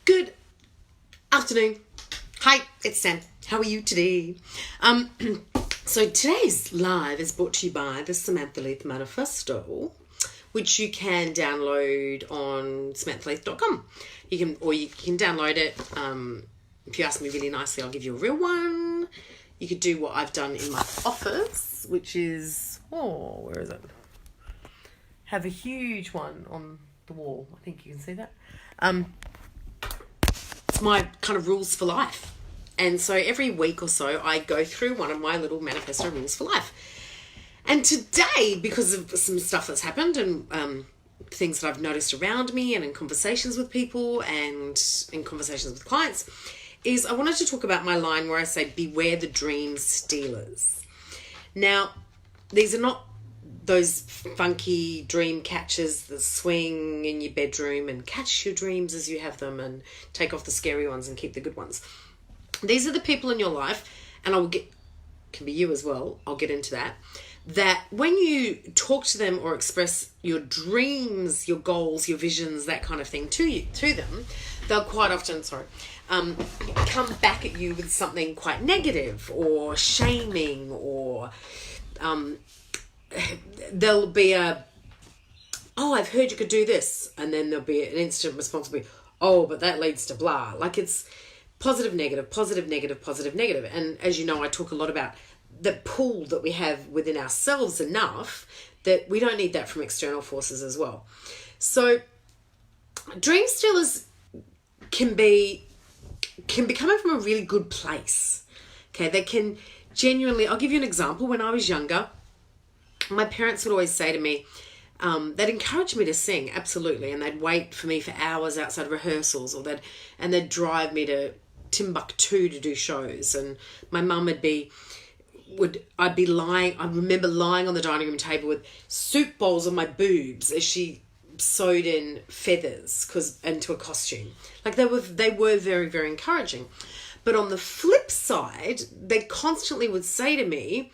Good afternoon. Hi, it's Sam. How are you today? So today's live is brought to you by the Samantha Leith Manifesto, which you can download on samanthaleith.com. You can download it. If you ask me really nicely, I'll give you a real one. You could do what I've done in my office, which is, where is it? Have a huge one on the wall. I think you can see that. It's my kind of rules for life. And so every week or so, I go through one of my little manifesto rules for life. And today, because of some stuff that's happened and things that I've noticed around me and in conversations with people and in conversations with clients, is I wanted to talk about my line where I say, beware the dream stealers. Now, these are not those funky dream catchers that swing in your bedroom and catch your dreams as you have them and take off the scary ones and keep the good ones. These are the people in your life, and can be you as well, I'll get into that when you talk to them or express your dreams, your goals, your visions, that kind of thing to them, they'll quite often, come back at you with something quite negative or shaming, or there'll be I've heard you could do this, and then there'll be an instant response will be, but that leads to blah. Like, it's positive, negative, positive, negative, positive, negative. And as you know, I talk a lot about the pool that we have within ourselves enough that we don't need that from external forces as well. So dream stealers can be coming from a really good place. Okay, they can genuinely, I'll give you an example. When I was younger, my parents would always say to me, they'd encourage me to sing, absolutely, and they'd wait for me for hours outside rehearsals, or they'd drive me to Timbuktu to do shows, and my mum I'd be lying. I remember lying on the dining room table with soup bowls on my boobs as she sewed in feathers into a costume. Like, they were very, very encouraging. But on the flip side, they constantly would say to me,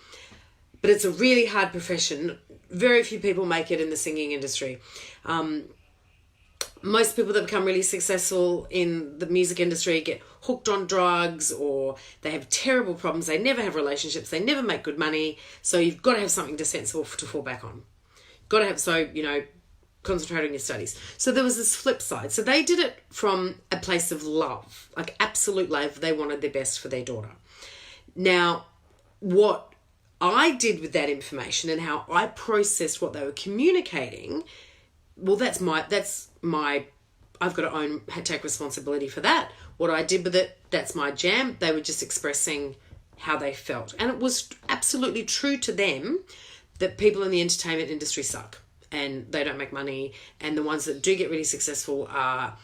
but it's a really hard profession. Very few people make it in the singing industry. Most people that become really successful in the music industry get hooked on drugs, or they have terrible problems. They never have relationships. They never make good money. So you've got to have something sensible to fall back on. Concentrate on your studies. So there was this flip side. So they did it from a place of love, like absolute love. They wanted their best for their daughter. Now, what I did with that information and how I processed what they were communicating, well, that's my I've got to take responsibility for that. What I did with it, that's my jam. They were just expressing how they felt. And it was absolutely true to them that people in the entertainment industry suck and they don't make money. And the ones that do get really successful are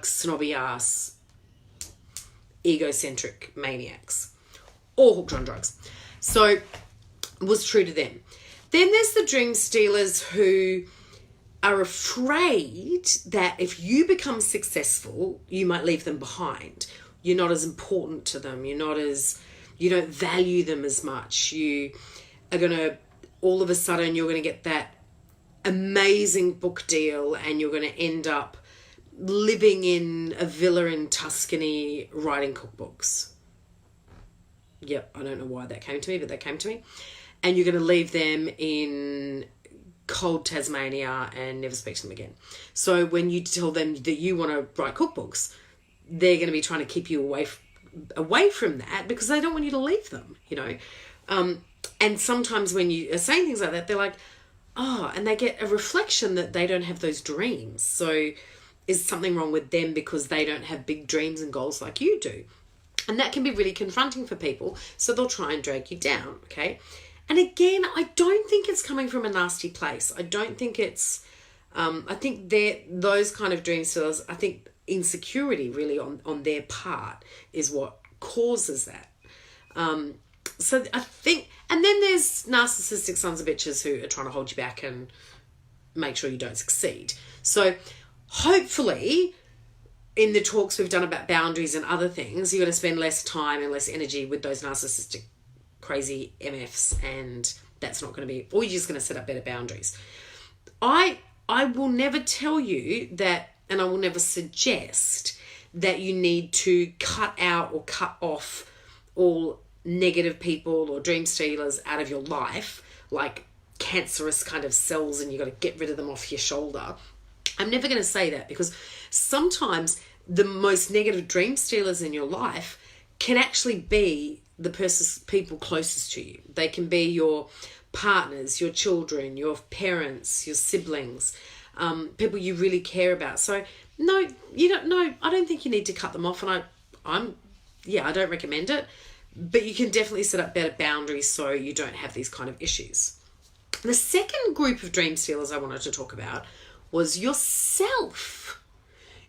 snobby ass, egocentric maniacs, or hooked on drugs. So it was true to them. Then there's the dream stealers who are afraid that if you become successful, you might leave them behind. You're not as important to them. You don't value them as much. You are going to, all of a sudden, you're going to get that amazing book deal and you're going to end up living in a villa in Tuscany writing cookbooks. Yep, I don't know why that came to me, but that came to me. And you're going to leave them in cold Tasmania and never speak to them again. So when you tell them that you want to write cookbooks, they're going to be trying to keep you away from that because they don't want you to leave them, and sometimes when you are saying things like that, they're like, and they get a reflection that they don't have those dreams. So is something wrong with them because they don't have big dreams and goals like you do? And that can be really confronting for people. So they'll try and drag you down, okay? And again, I don't think it's coming from a nasty place. I don't think it's, I think those kind of dream stealers, I think insecurity really on their part is what causes that. So I think, and then there's narcissistic sons of bitches who are trying to hold you back and make sure you don't succeed. So hopefully in the talks we've done about boundaries and other things, you're going to spend less time and less energy with those narcissistic crazy MFs, and that's not going to be, or you're just going to set up better boundaries. I will never tell you that, and I will never suggest that you need to cut out or cut off all negative people or dream stealers out of your life, like cancerous kind of cells, and you got to get rid of them off your shoulder. I'm never going to say that, because sometimes the most negative dream stealers in your life can actually be the people closest to you. They can be your partners, your children, your parents, your siblings, people you really care about. So no, you don't. No, I don't think you need to cut them off, and I don't recommend it. But you can definitely set up better boundaries so you don't have these kind of issues. The second group of dream stealers I wanted to talk about was yourself.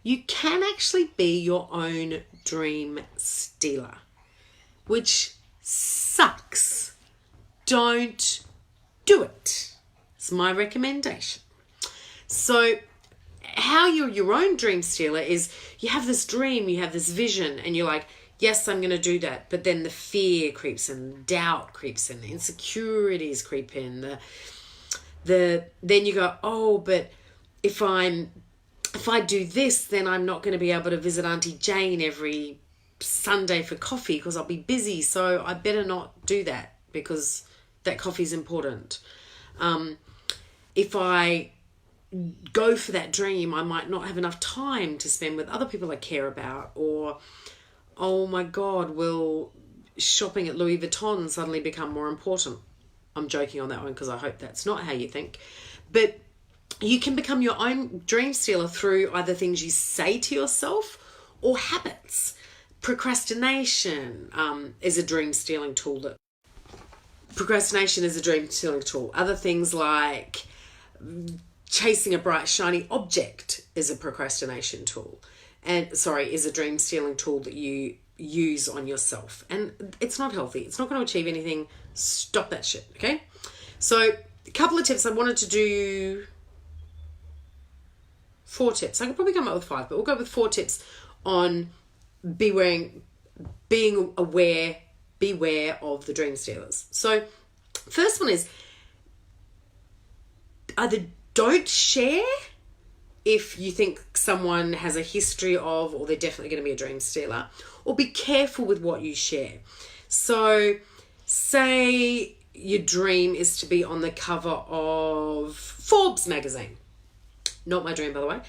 You can actually be your own dream stealer, which sucks. Don't do it. It's my recommendation. So how you're your own dream stealer is you have this dream, you have this vision, and you're like, yes, I'm going to do that. But then the fear creeps in, doubt creeps in, the insecurities creep in, then you go, oh, but if I do this, then I'm not going to be able to visit Auntie Jane every Sunday for coffee because I'll be busy. So I better not do that because that coffee's important. If I go for that dream, I might not have enough time to spend with other people I care about. Or, oh my God, will shopping at Louis Vuitton suddenly become more important? I'm joking on that one because I hope that's not how you think. But you can become your own dream stealer through either things you say to yourself or habits. Procrastination is a dream stealing tool. Other things like chasing a bright, shiny object is a procrastination tool. Is a dream stealing tool that you use on yourself. And it's not healthy. It's not going to achieve anything. Stop that shit, okay? So a couple of tips. I wanted to do 4 tips. I could probably come up with 5, but we'll go with 4 tips on beware of the dream stealers. So first one is either don't share if you think someone has a history of, or they're definitely going to be a dream stealer, or be careful with what you share. So say your dream is to be on the cover of Forbes magazine. Not my dream, by the way.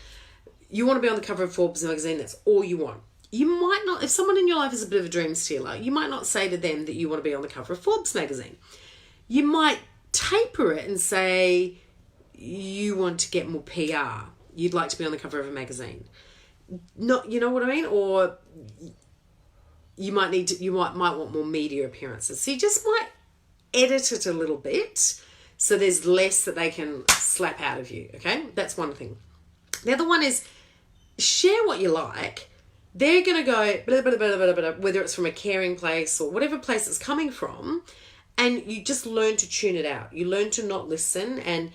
You want to be on the cover of Forbes magazine. That's all you want. You might not, if someone in your life is a bit of a dream stealer, you might not say to them that you want to be on the cover of Forbes magazine. You might taper it and say you want to get more PR. You'd like to be on the cover of a magazine. Not, you know what I mean? Or you might want more media appearances. So you just might edit it a little bit so there's less that they can slap out of you, okay? That's one thing. The other one is share what you like. They're going to go, blah, blah, blah, blah, blah, whether it's from a caring place or whatever place it's coming from, and you just learn to tune it out. You learn to not listen, and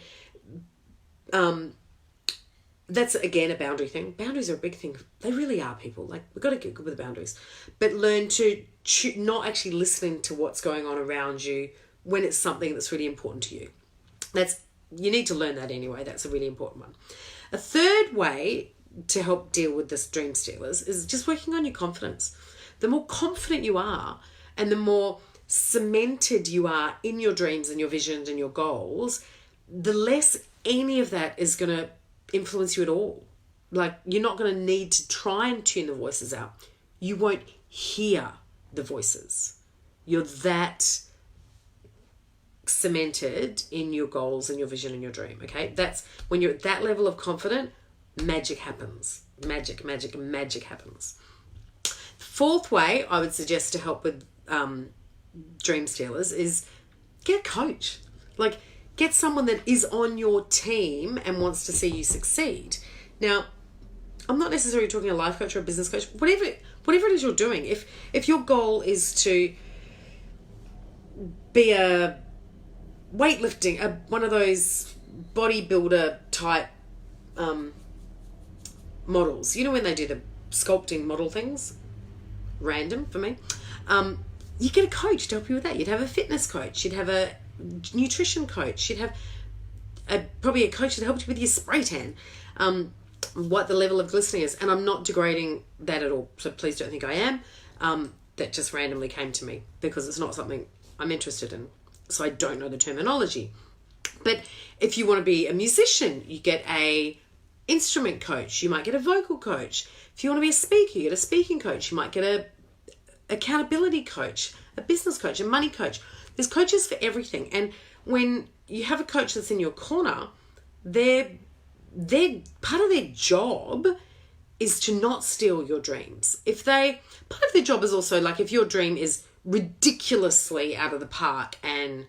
that's, again, a boundary thing. Boundaries are a big thing. They really are, people. Like, we've got to get good with the boundaries. But learn to not actually listening to what's going on around you when it's something that's really important to you. You need to learn that anyway. That's a really important one. A third way to help deal with this dream stealers is just working on your confidence. The more confident you are and the more cemented you are in your dreams and your visions and your goals, the less any of that is going to influence you at all. Like, you're not going to need to try and tune the voices out. You won't hear the voices. You're that cemented in your goals and your vision and your dream, okay? That's when you're at that level of confidence, magic happens. Magic happens. Fourth way I would suggest to help with dream stealers is get a coach. Like, get someone that is on your team and wants to see you succeed. Now, I'm not necessarily talking a life coach or a business coach. Whatever it is you're doing, if your goal is to be a weightlifting, one of those bodybuilder type models, you know, when they do the sculpting model things, random for me, you get a coach to help you with that. You'd have a fitness coach, you'd have a nutrition coach, you'd have probably a coach that helped you with your spray tan. what the level of glistening is. And I'm not degrading that at all, so please don't think I am. That just randomly came to me because it's not something I'm interested in, so I don't know the terminology. But if you want to be a musician, you get a instrument coach, you might get a vocal coach. If you want to be a speaker, you get a speaking coach, you might get a accountability coach, a business coach, a money coach. There's coaches for everything. And when you have a coach that's in your corner, they're part of their job is to not steal your dreams. Part of their job is also, like, if your dream is ridiculously out of the park and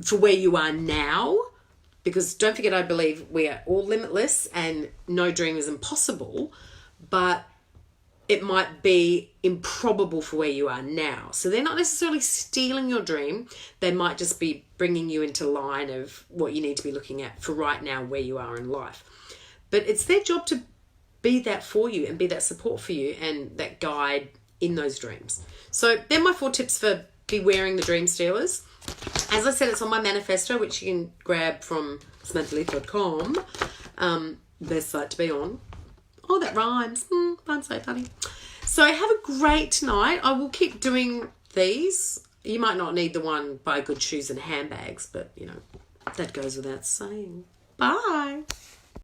for where you are now, because don't forget, I believe we are all limitless and no dream is impossible, but it might be improbable for where you are now. So they're not necessarily stealing your dream. They might just be bringing you into line of what you need to be looking at for right now, where you are in life. But it's their job to be that for you and be that support for you and that guide in those dreams. So they're my 4 tips for bewaring the dream stealers. As I said, it's on my manifesto, which you can grab from SamanthaLeith.com. Best site to be on. Oh, that rhymes. Rhymes so funny. So have a great night. I will keep doing these. You might not need the one buy good shoes and handbags, but, that goes without saying. Bye.